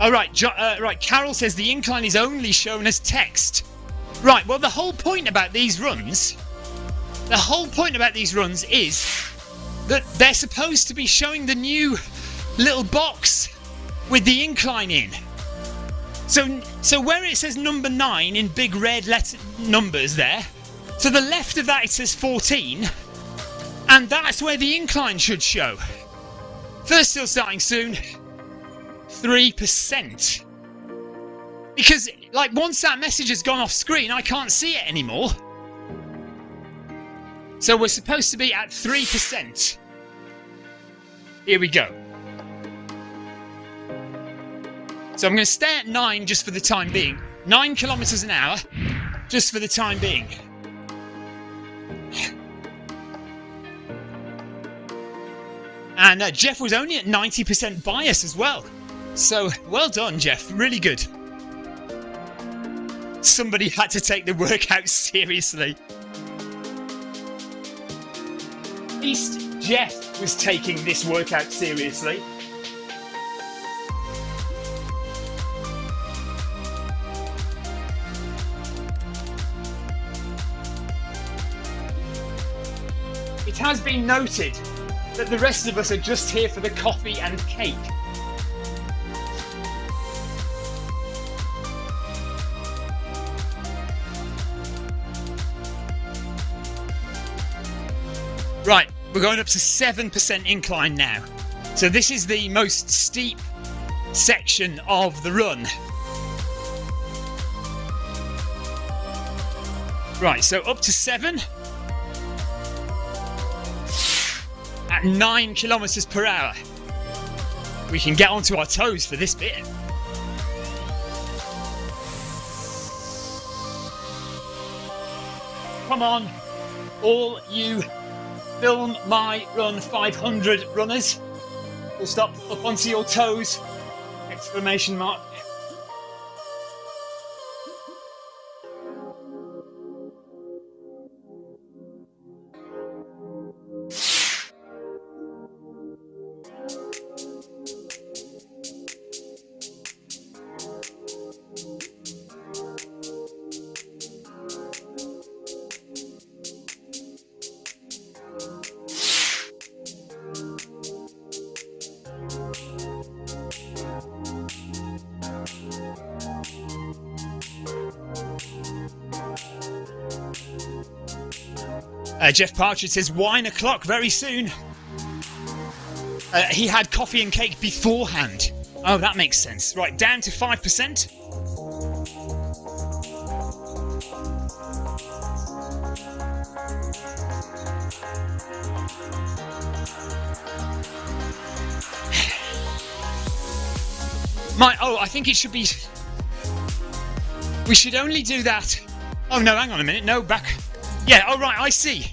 All right, right. Carol says the incline is only shown as text. Right. Well, the whole point about these runs, is that they're supposed to be showing the new little box with the incline in. So where it says number 9 in big red numbers there, to the left of that it says 14, and that's where the incline should show. First still starting soon. 3%. Because, like, once that message has gone off screen, I can't see it anymore. So we're supposed to be at 3%. Here we go. So I'm going to stay at 9 just for the time being. 9 kilometers an hour, just for the time being. And Jeff was only at 90% bias as well. So, well done, Jeff. Really good. Somebody had to take the workout seriously. At least Jeff was taking this workout seriously. It has been noted that the rest of us are just here for the coffee and cake. Right, we're going up to 7% incline now. So this is the most steep section of the run. Right, so up to 7. At 9 kilometers per hour. We can get onto our toes for this bit. Come on, all you Film My Run 500 runners. We'll stop up onto your toes. Exclamation mark. Jeff Partridge says wine o'clock very soon. He had coffee and cake beforehand. Oh, that makes sense. Right, down to 5%. I think it should be... We should only do that... Oh, no, hang on a minute. No, back... Yeah, oh, right, I see.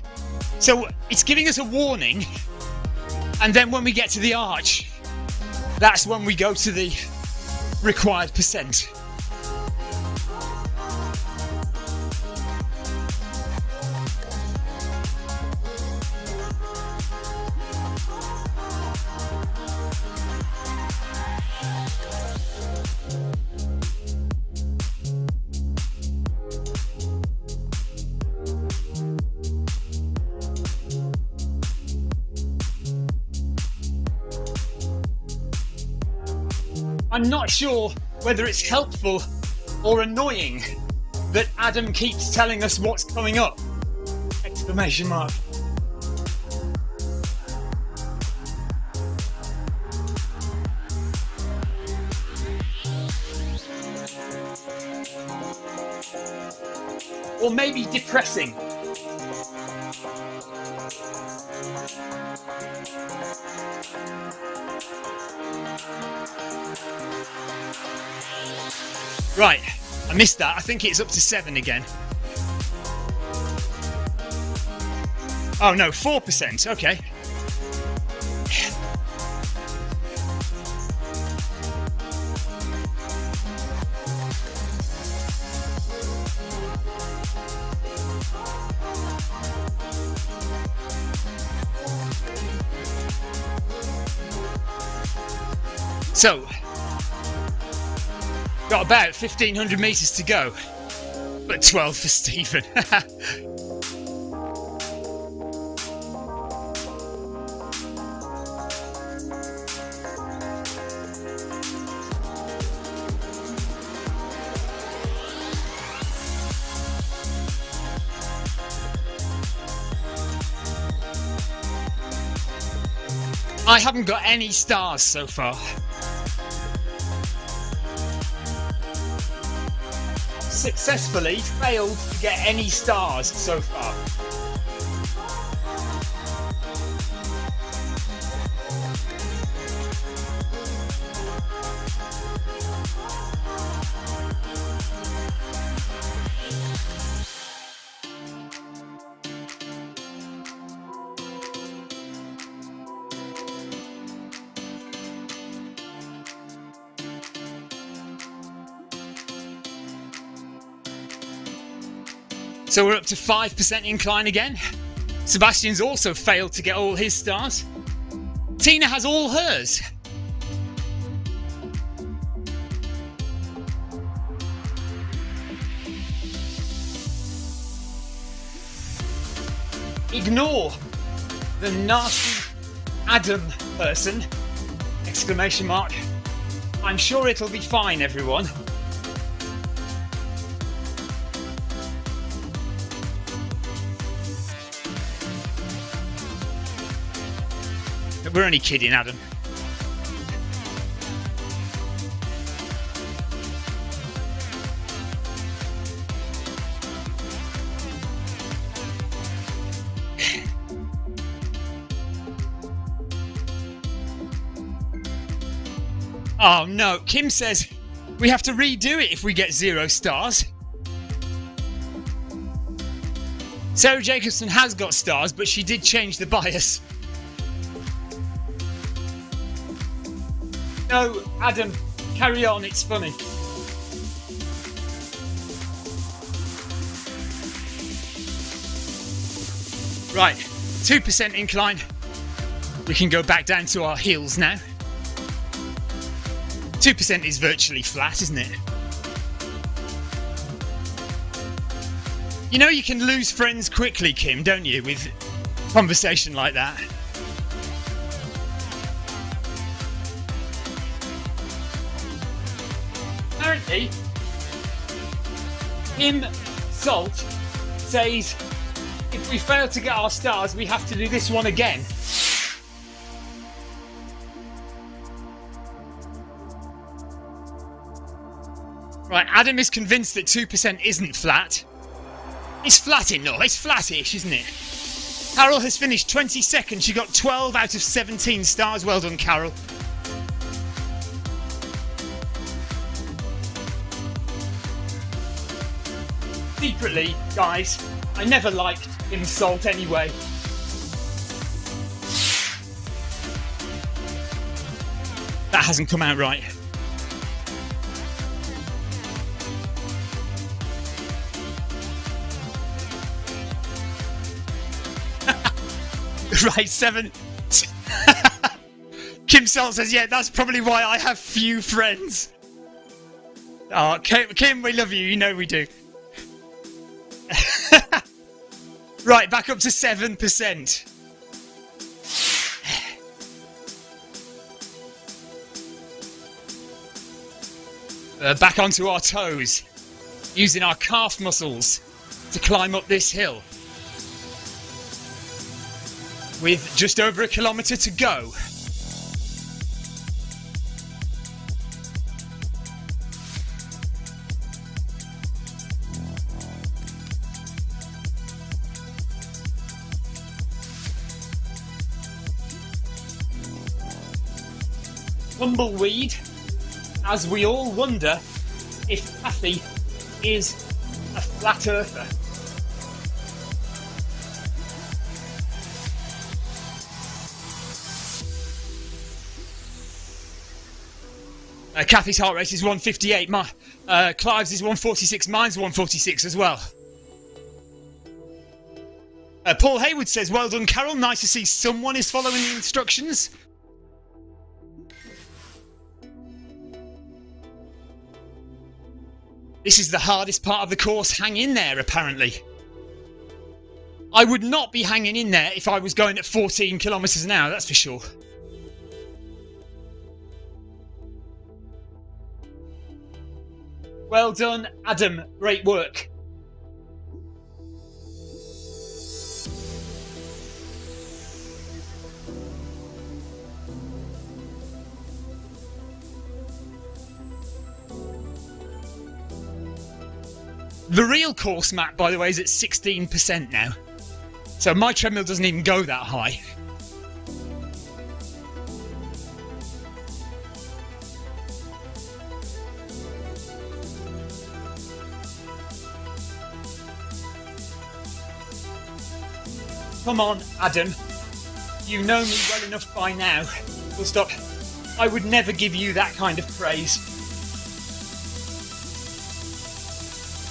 So, it's giving us a warning. And then when we get to the arch, that's when we go to the required percent. I'm not sure whether it's helpful or annoying that Adam keeps telling us what's coming up! Exclamation mark. Or maybe depressing. Right, I missed that. I think it's up to 7 again. Oh no, 4%, okay. So, got about 1,500 metres to go, but 12 for Stephen. I haven't got any stars so far. Successfully failed to get any stars so far. So we're up to 5% incline again. Sebastian's also failed to get all his stars. Tina has all hers. Ignore the nasty Adam person! Exclamation mark. I'm sure it'll be fine, everyone. We're only kidding, Adam. Oh no, Kim says we have to redo it if we get 0 stars. Sarah Jacobson has got stars, but she did change the bias. No, Adam, carry on, it's funny. Right, 2% incline. We can go back down to our heels now. 2% is virtually flat, isn't it? You know you can lose friends quickly, Kim, don't you, with conversation like that? Apparently, Kim Salt says If we fail to get our stars, we have to do this one again. Right, Adam is convinced that 2% isn't flat. It's flat enough, it's flattish, isn't it? Carol has finished 22nd. She got 12 out of 17 stars. Well done, Carol. Secretly, guys, I never liked insult anyway. That hasn't come out right. Right, 7. Kim Salt says, yeah, that's probably why I have few friends. Oh, Kim, we love you. You know we do. Right, back up to 7%. Back onto our toes, using our calf muscles to climb up this hill. With just over a kilometre to go. Tumbleweed, as we all wonder if Kathy is a flat earther. Kathy's heart rate is 158. Clive's is 146. Mine's 146 as well. Paul Haywood says, well done, Carol. Nice to see someone is following the instructions. This is the hardest part of the course. Hang in there, apparently. I would not be hanging in there if I was going at 14 kilometres an hour, that's for sure. Well done, Adam. Great work. The real course map, by the way, is at 16% now. So my treadmill doesn't even go that high. Come on, Adam. You know me well enough by now. Full stop. I would never give you that kind of praise.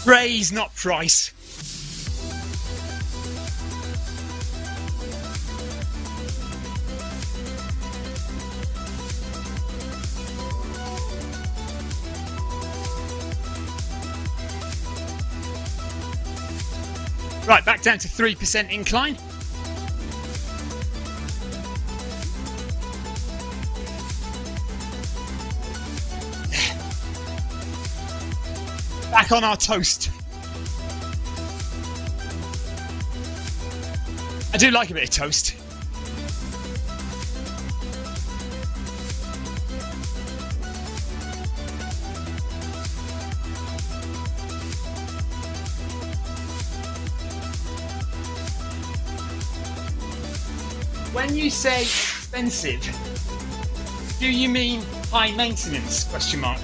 Praise, not price. Right, back down to 3% incline. Back on our toast. I do like a bit of toast. When you say expensive, do you mean high maintenance? Question mark.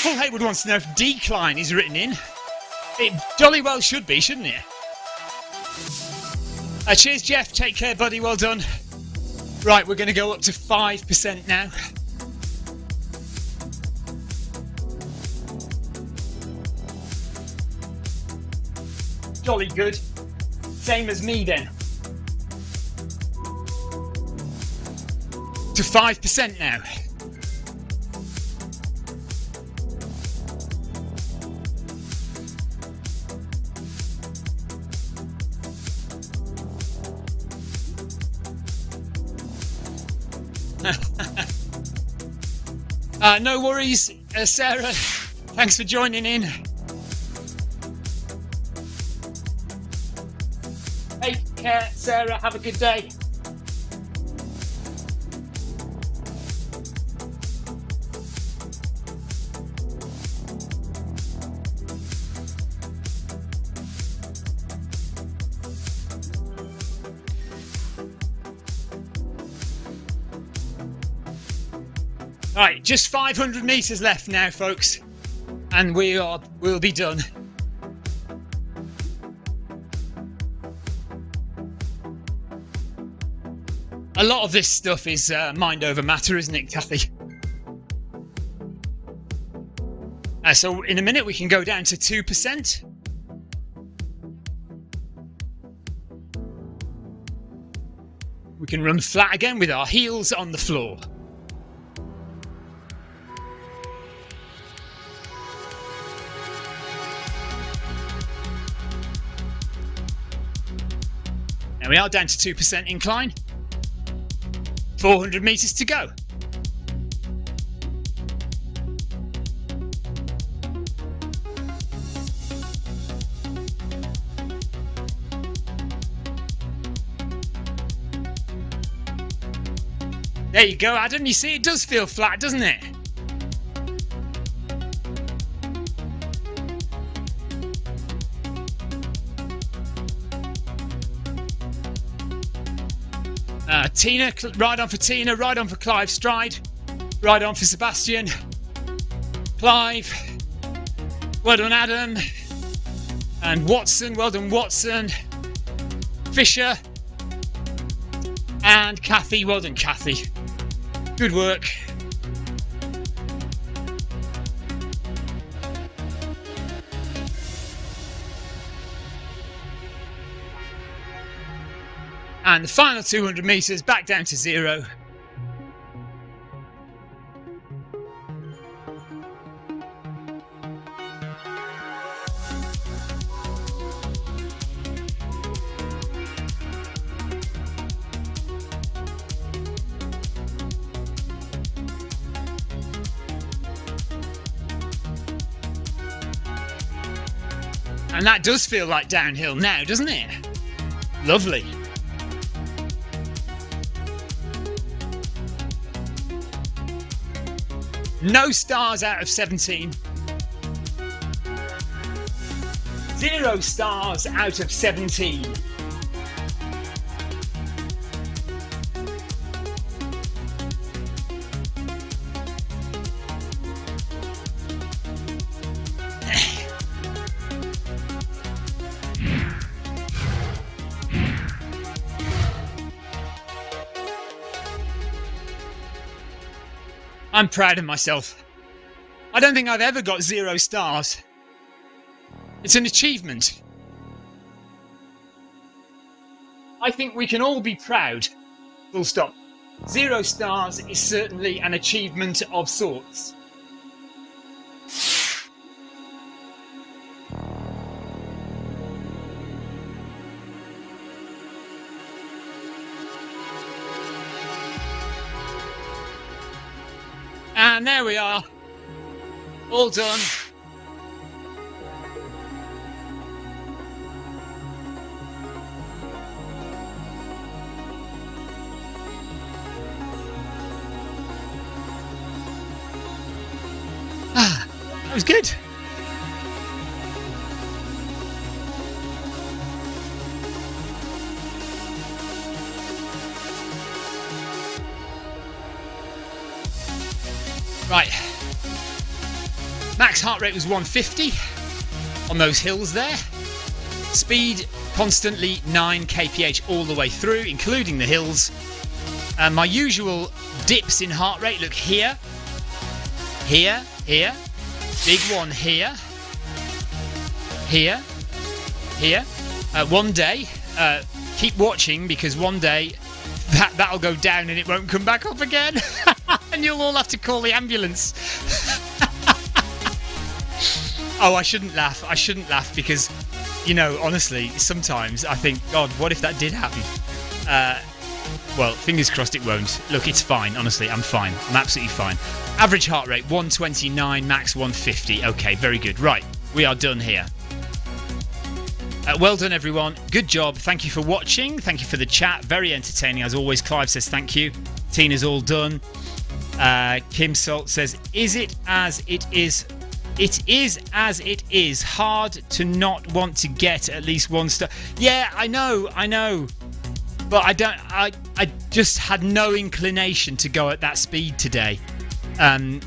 Paul Haywood wants to know if decline is written in. It jolly well should be, shouldn't it? Cheers, Jeff. Take care, buddy. Well done. Right, we're going to go up to 5% now. Jolly good. Same as me then. To 5% now. No worries, Sarah. Thanks for joining in. Take care, Sarah. Have a good day. Right, just 500 meters left now, folks, and we'll be done. A lot of this stuff is mind over matter, isn't it, Kathy? So in a minute we can go down to 2%. We can run flat again with our heels on the floor. Now we are down to 2% incline. 400 meters to go. There you go, Adam. You see, it does feel flat, doesn't it? Tina, ride on for Tina, ride on for Clive Stride, ride on for Sebastian, Clive, well done Adam, and Watson, well done Watson, Fisher, and Kathy, well done Kathy, good work. And the final 200 meters back down to 0. And that does feel like downhill now, doesn't it? Lovely. No stars out of 17. 0 stars out of 17. I'm proud of myself. I don't think I've ever got 0 stars. It's an achievement. I think we can all be proud. Full stop. 0 stars is certainly an achievement of sorts. And there we are, all done. That was good. Right, max heart rate was 150 on those hills there. Speed constantly 9 kph all the way through, including the hills. And my usual dips in heart rate, look here, here, here, big one here, here, here. One day, keep watching because one day that'll go down and it won't come back up again. And you'll all have to call the ambulance. Oh, I shouldn't laugh. I shouldn't laugh because, you know, honestly, sometimes I think, God, what if that did happen? Well, fingers crossed it won't. Look, it's fine. Honestly, I'm fine. I'm absolutely fine. Average heart rate, 129, max 150. Okay, very good. Right, we are done here. Well done, everyone. Good job. Thank you for watching. Thank you for the chat. Very entertaining, as always. Clive says thank you. Tina's all done. Kim Salt says, is it as it is? It is as it is. Hard to not want to get at least one star. Yeah, I know. But I just had no inclination to go at that speed today. I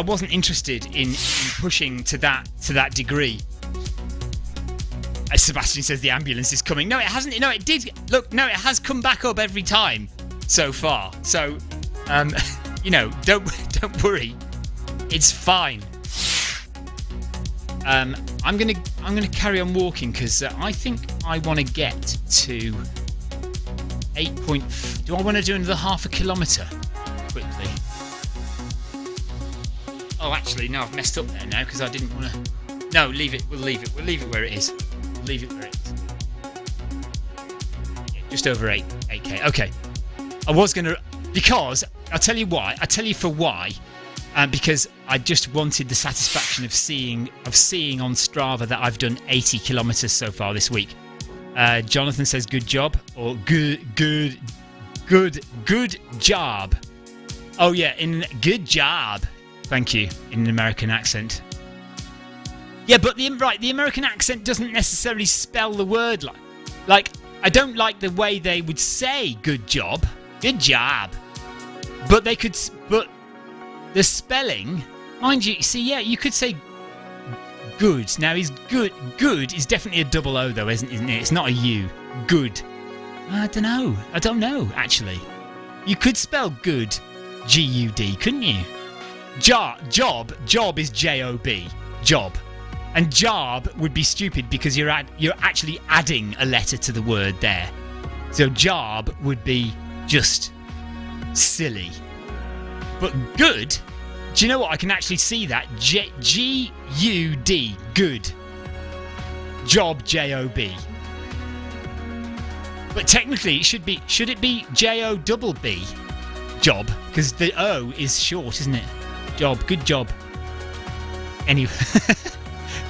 wasn't interested in pushing to that degree. Sebastian says the ambulance is coming. No, it hasn't. No, it did. Look, no, it has come back up every time so far. So, don't worry. It's fine. I'm gonna carry on walking because I think I want to get to 8. Do I want to do another half a kilometre quickly? Oh, actually, no, I've messed up there now because I didn't want to. No, leave it. We'll leave it. We'll leave it where it is. Leave it where it is. Yeah, just over 8k. Okay. I was going to... Because, I'll tell you why. I'll tell you for why. Because I just wanted the satisfaction of seeing on Strava that I've done 80 kilometres so far this week. Jonathan says good job. Or good job. Oh, yeah, good job. Thank you. In an American accent. Yeah, but the American accent doesn't necessarily spell the word like I don't like the way they would say good job. Good job. But the spelling, mind you, see, yeah, you could say good. Now is good is definitely a double O though, isn't it? It's not a U. Good. I don't know actually. You could spell good G-U-D, couldn't you? Job is J-O-B. Job. And job would be stupid because you're actually adding a letter to the word there. So job would be just silly. But good, do you know what? I can actually see that. G-U-D, good. Job, J-O-B. But technically, should it be J-O-B-B? Job, because the O is short, isn't it? Job, good job. Anyway...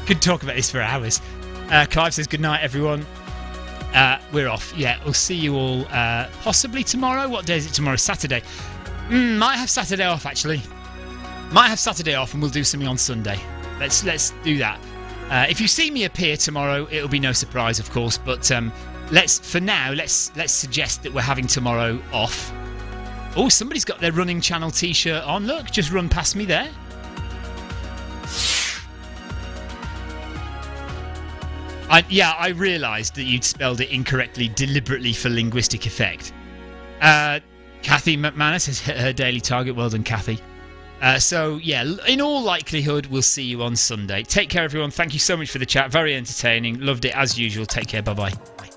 Could talk about this for hours. Clive says good night, everyone. We're off. Yeah, we'll see you all possibly tomorrow. What day is it tomorrow? Saturday. Might have Saturday off actually. Might have Saturday off, and we'll do something on Sunday. Let's do that. If you see me appear tomorrow, it'll be no surprise, of course. But let's suggest that we're having tomorrow off. Oh, somebody's got their running channel T-shirt on. Look, just run past me there. I realised that you'd spelled it incorrectly deliberately for linguistic effect. Kathy McManus has hit her daily target. Well done, Kathy. So, yeah, in all likelihood, we'll see you on Sunday. Take care, everyone. Thank you so much for the chat. Very entertaining. Loved it as usual. Take care. Bye-bye. Bye.